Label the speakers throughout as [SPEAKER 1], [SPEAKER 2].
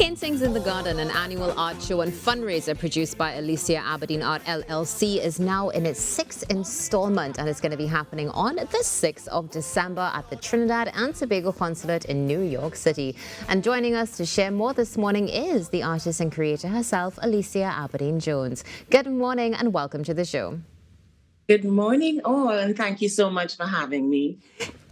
[SPEAKER 1] Paintings in the Garden, an annual art show and fundraiser produced by Alicia Aberdeen Art LLC, is now in its sixth installment, and it's going to be happening on the 6th of December at the Trinidad and Tobago Consulate in New York City. And joining us to share more this morning is the artist and creator herself, Alicia Aberdeen Jones. Good morning and welcome to the show.
[SPEAKER 2] Good morning, all, and thank you so much for having me.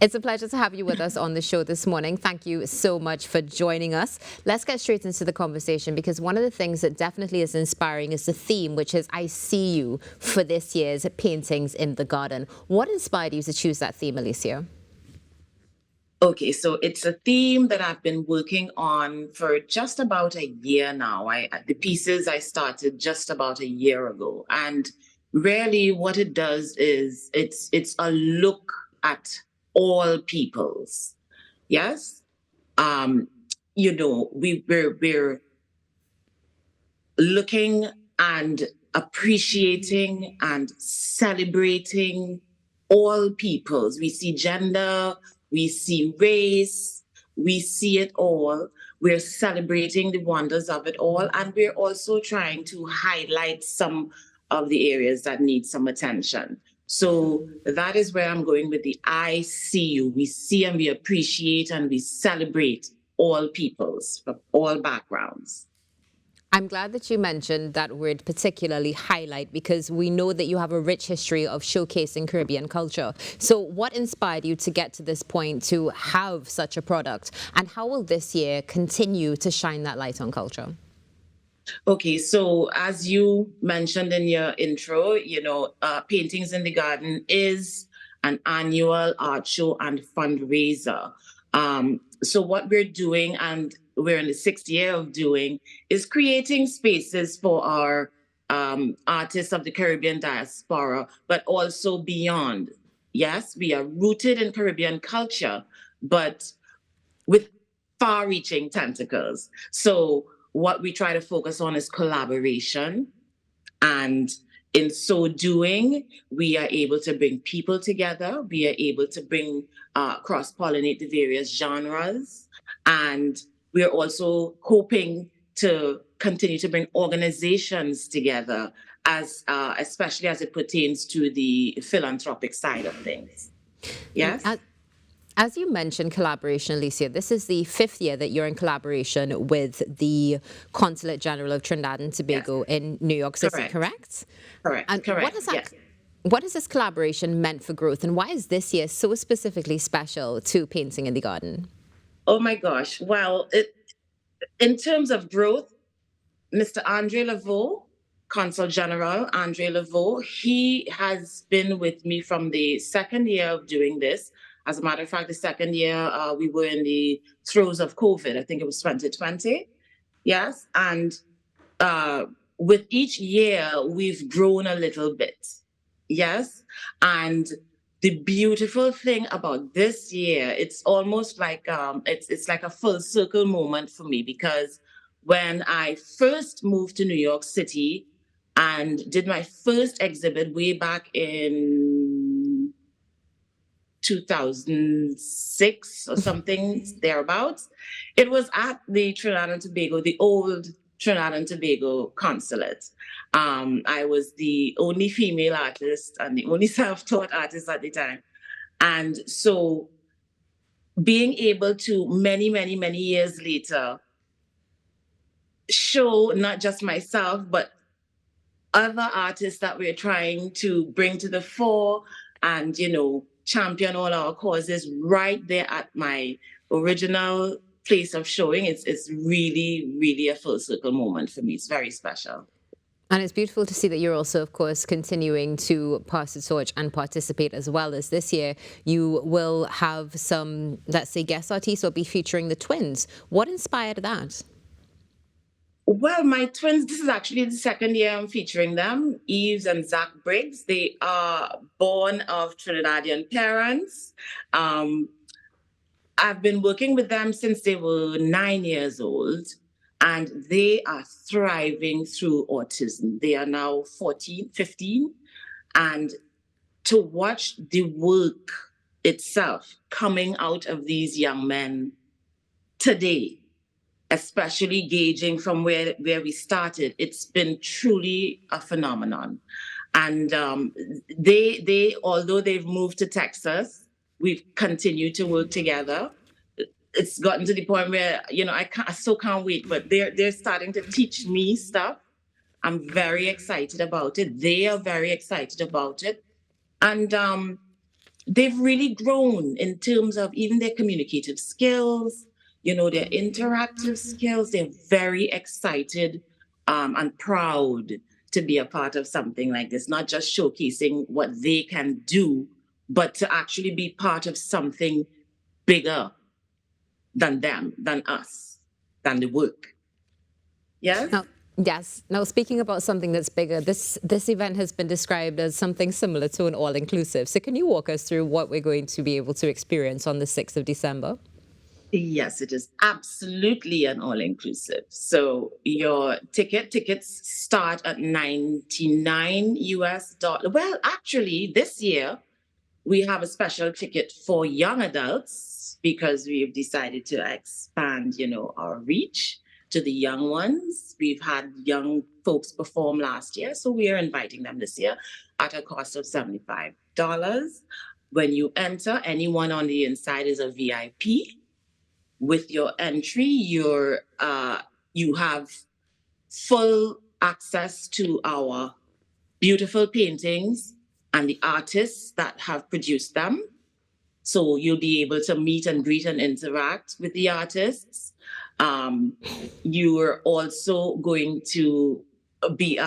[SPEAKER 1] It's a pleasure to have you with us on the show this morning. Thank you so much for joining us. Let's get straight into the conversation, because one of the things that definitely is inspiring is the theme, which is I See You, for this year's Paintings in the Garden. What inspired you to choose that theme, Alicia?
[SPEAKER 2] Okay, so it's a theme that I've been working on for just about a year now. The pieces I started just about a year ago, and really what it does is it's a look at all peoples. Yes. We're looking and appreciating and celebrating all peoples. We see gender, we see race, we see it all. We're celebrating the wonders of it all, and we're also trying to highlight some of the areas that need some attention. So that is where I'm going with the I see you. We see and we appreciate and we celebrate all peoples from all backgrounds.
[SPEAKER 1] I'm glad that you mentioned that word, particularly highlight, because we know that you have a rich history of showcasing Caribbean culture. So what inspired you to get to this point to have such a product? And how will this year continue to shine that light on culture?
[SPEAKER 2] Okay, so as you mentioned in your intro, Paintings in the Garden is an annual art show and fundraiser. So what we're doing, and we're in the sixth year of doing, is creating spaces for our artists of the Caribbean diaspora, but also beyond. Yes, we are rooted in Caribbean culture, but with far-reaching tentacles. So what we try to focus on is collaboration. And in so doing, we are able to bring people together. We are able to bring cross-pollinate the various genres. And we're also hoping to continue to bring organizations together, as especially as it pertains to the philanthropic side of things. Yes?
[SPEAKER 1] As you mentioned collaboration, Alicia, this is the 5th year that you're in collaboration with the Consulate General of Trinidad and Tobago in New York City, correct?
[SPEAKER 2] Correct.
[SPEAKER 1] And
[SPEAKER 2] correct.
[SPEAKER 1] What has this collaboration meant for growth, and why is this year so specifically special to Painting in the Garden?
[SPEAKER 2] Oh my gosh. Well, in terms of growth, Mr. Andre Laveau, Consul General Andre Laveau, he has been with me from the second year of doing this. As a matter of fact, the second year, we were in the throes of COVID. I think it was 2020. Yes. And with each year, we've grown a little bit. Yes. And the beautiful thing about this year, it's almost like it's like a full circle moment for me, because when I first moved to New York City and did my first exhibit way back in 2006 or something thereabouts, it was at the Trinidad and Tobago, the old Trinidad and Tobago Consulate. I was the only female artist and the only self-taught artist at the time. And so being able to many years later show not just myself, but other artists that we're trying to bring to the fore and, champion all our causes right there at my original place of showing, it's really a full circle moment for me. It's very special.
[SPEAKER 1] And it's beautiful to see that you're also, of course, continuing to pass the torch and participate, as well as this year you will have some, let's say, guest artists will be featuring the twins. What inspired that?
[SPEAKER 2] Well, my twins, this is actually the second year I'm featuring them, Eves and Zach Briggs. They are born of Trinidadian parents. I've been working with them since they were 9 years old, and they are thriving through autism. They are now 14, 15, and to watch the work itself coming out of these young men today especially gauging from where we started, it's been truly a phenomenon. And they although they've moved to Texas, we've continued to work together. It's gotten to the point where, I still can't wait, but they're starting to teach me stuff. I'm very excited about it. They are very excited about it. And they've really grown in terms of even their communicative skills, their interactive skills. They're very excited and proud to be a part of something like this, not just showcasing what they can do, but to actually be part of something bigger than them, than us, than the work. Yes?
[SPEAKER 1] Yes. Now, speaking about something that's bigger, this event has been described as something similar to an all-inclusive. So can you walk us through what we're going to be able to experience on the 6th of December?
[SPEAKER 2] Yes, it is absolutely an all-inclusive. So your tickets start at $99 US. Well, actually, this year, we have a special ticket for young adults because we've decided to expand, our reach to the young ones. We've had young folks perform last year, so we are inviting them this year at a cost of $75. When you enter, anyone on the inside is a VIP. With your entry, you have full access to our beautiful paintings and the artists that have produced them. So you'll be able to meet and greet and interact with the artists. You are also going to be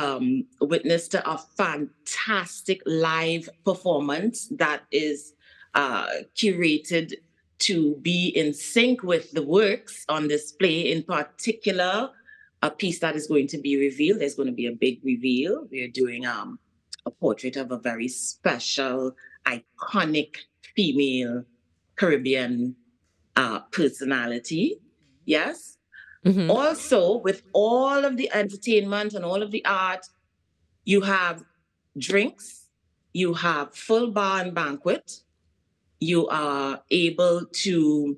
[SPEAKER 2] witness to a fantastic live performance that is curated to be in sync with the works on display. In particular, a piece that is going to be revealed. There's going to be a big reveal. We're doing a portrait of a very special, iconic female Caribbean personality. Yes. Mm-hmm. Also, with all of the entertainment and all of the art, you have drinks, you have full bar and banquet. You are able to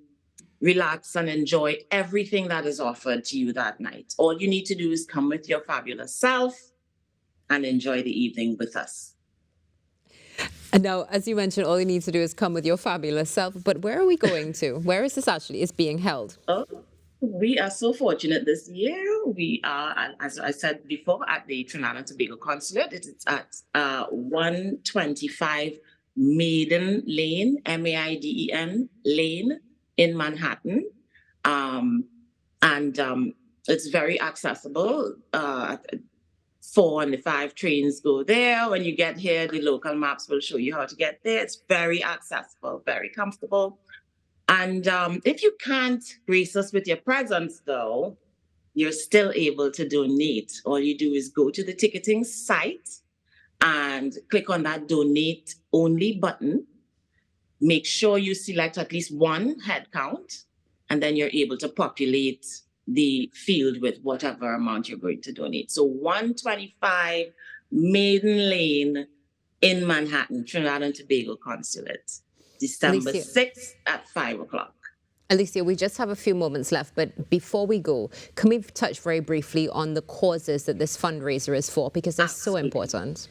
[SPEAKER 2] relax and enjoy everything that is offered to you that night. All you need to do is come with your fabulous self and enjoy the evening with us.
[SPEAKER 1] And now, as you mentioned, all you need to do is come with your fabulous self. But where are we going to? Where is this actually is being held?
[SPEAKER 2] Oh, we are so fortunate this year. We are, as I said before, at the Trinidad and Tobago Consulate. It is at 125 Maiden Lane, Maiden Lane in Manhattan. It's very accessible. 4 and the 5 trains go there. When you get here, the local maps will show you how to get there. It's very accessible, very comfortable. And if you can't grace us with your presence, though, you're still able to donate. All you do is go to the ticketing site and click on that donate only button. Make sure you select at least one head count, and then you're able to populate the field with whatever amount you're going to donate. So 125 Maiden Lane in Manhattan, Trinidad and Tobago Consulate, December 6th at 5 o'clock.
[SPEAKER 1] Alicia, we just have a few moments left, but before we go, can we touch very briefly on the causes that this fundraiser is for? Because they're so important.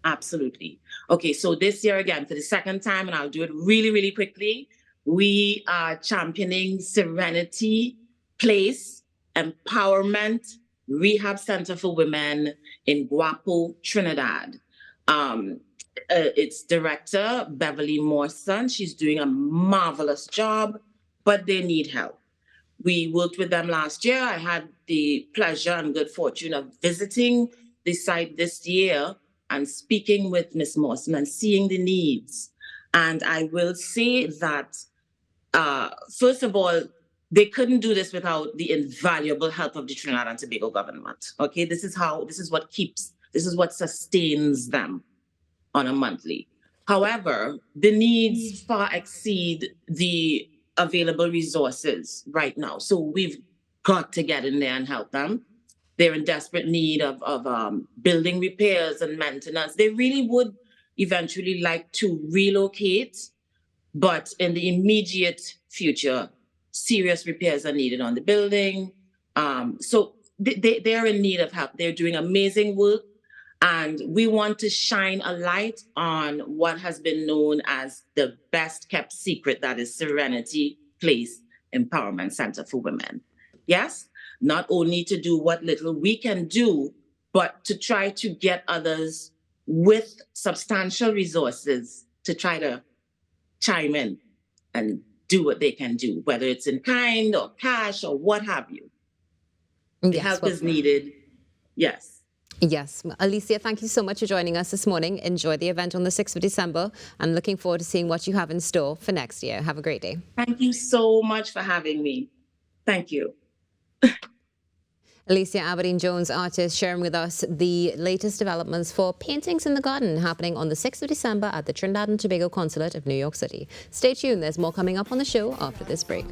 [SPEAKER 2] Absolutely. Okay, so this year again, for the second time, and I'll do it really, really quickly, we are championing Serenity Place Empowerment Rehab Center for Women in Guapo, Trinidad. Its director, Beverly Morrison, she's doing a marvelous job, but they need help. We worked with them last year. I had the pleasure and good fortune of visiting the site this year and speaking with Ms. Morrison and seeing the needs. And I will say that, first of all, they couldn't do this without the invaluable help of the Trinidad and Tobago government. Okay, this is what sustains them on a monthly. However, the needs far exceed the available resources right now. So we've got to get in there and help them. They're in desperate need of building repairs and maintenance. They really would eventually like to relocate, but in the immediate future, serious repairs are needed on the building. So they're in need of help. They're doing amazing work. And we want to shine a light on what has been known as the best kept secret, that is Serenity Place Empowerment Center for Women. Yes, not only to do what little we can do, but to try to get others with substantial resources to try to chime in and do what they can do, whether it's in kind or cash or what have you. The help is needed. Yes.
[SPEAKER 1] Yes. Alicia, thank you so much for joining us this morning. Enjoy the event on the 6th of December. I'm looking forward to seeing what you have in store for next year. Have a great day.
[SPEAKER 2] Thank you so much for having me. Thank you.
[SPEAKER 1] Alicia Aberdeen-Jones, artist, sharing with us the latest developments for Paintings in the Garden happening on the 6th of December at the Trinidad and Tobago Consulate of New York City. Stay tuned. There's more coming up on the show after this break.